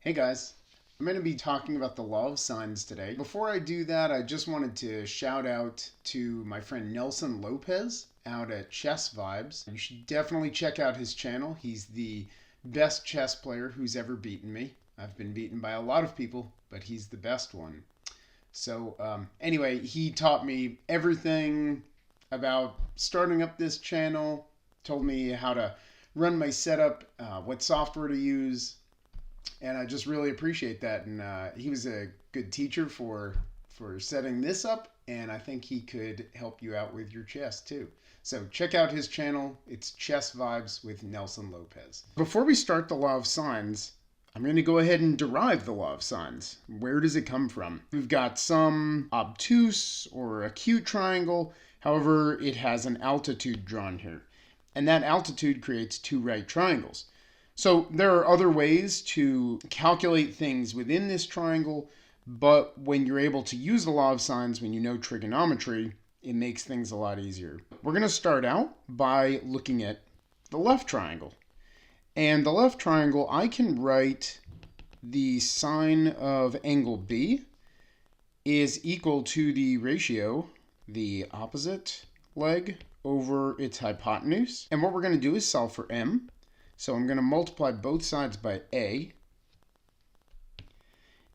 Hey guys, I'm going to be talking about the law of sines today. Before I do that, I just wanted to shout out to my friend Nelson Lopez out at Chess Vibes. You should definitely check out his channel. He's the best chess player who's ever beaten me. I've been beaten by a lot of people, but he's the best one. Anyway, he taught me everything about starting up this channel, told me how to run my setup, what software to use, and I just really appreciate that. And he was a good teacher for setting this up, and I think he could help you out with your chess too. So check out his channel. It's Chess Vibes with Nelson Lopez. Before we start the law of sines, I'm going to go ahead and derive the law of sines. Where does it come from? We've got some obtuse or acute triangle. However, it has an altitude drawn here. And that altitude creates two right triangles. So there are other ways to calculate things within this triangle, but when you're able to use the law of sines, when you know trigonometry, it makes things a lot easier. We're going to start out by looking at the left triangle. And the left triangle, I can write the sine of angle B is equal to the ratio, the opposite leg over its hypotenuse. And what we're going to do is solve for m. So I'm going to multiply both sides by a.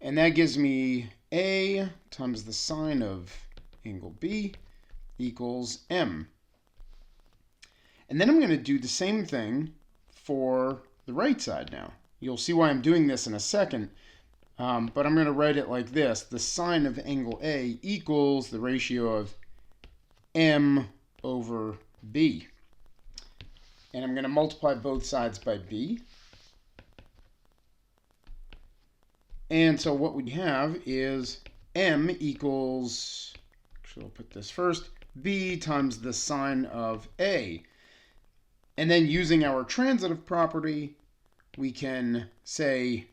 And that gives me a times the sine of angle B equals m. And then I'm going to do the same thing for the right side now. You'll see why I'm doing this in a second, but I'm going to write it like this. The sine of angle A equals the ratio of m over b. And I'm going to multiply both sides by b. And so what we have is m equals, actually I'll put this first, b times the sine of a. And then using our transitive property, we can say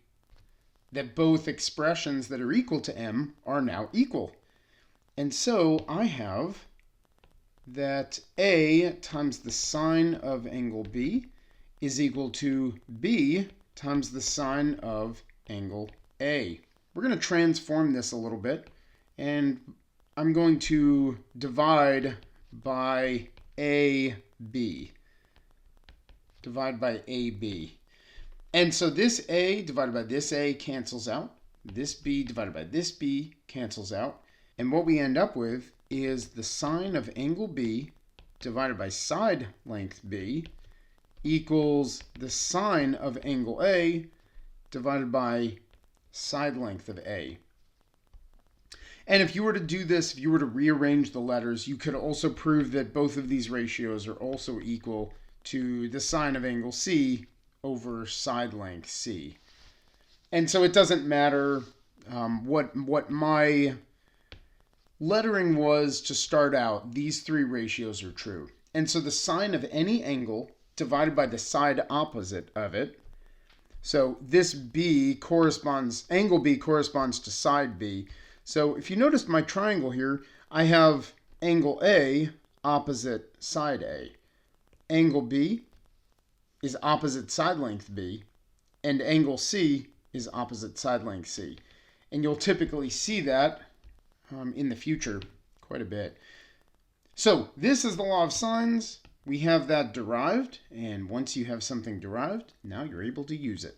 that both expressions that are equal to m are now equal. And so I have that a times the sine of angle B is equal to b times the sine of angle A. We're going to transform this a little bit, and I'm going to divide by AB. Divide by AB. And so this A divided by this A cancels out. This B divided by this B cancels out. And what we end up with is the sine of angle B divided by side length B equals the sine of angle A divided by side length of A. And if you were to do this, if you were to rearrange the letters, you could also prove that both of these ratios are also equal to the sine of angle C over side length C. And so it doesn't matter what my lettering was to start out. These three ratios are true. And so the sine of any angle divided by the side opposite of it. So this B corresponds, angle B corresponds to side B. So if you notice my triangle here, I have angle A opposite side A. Angle B is opposite side length B, and angle C is opposite side length C. And you'll typically see that in the future quite a bit. So this is the law of sines. We have that derived, and once you have something derived, now you're able to use it.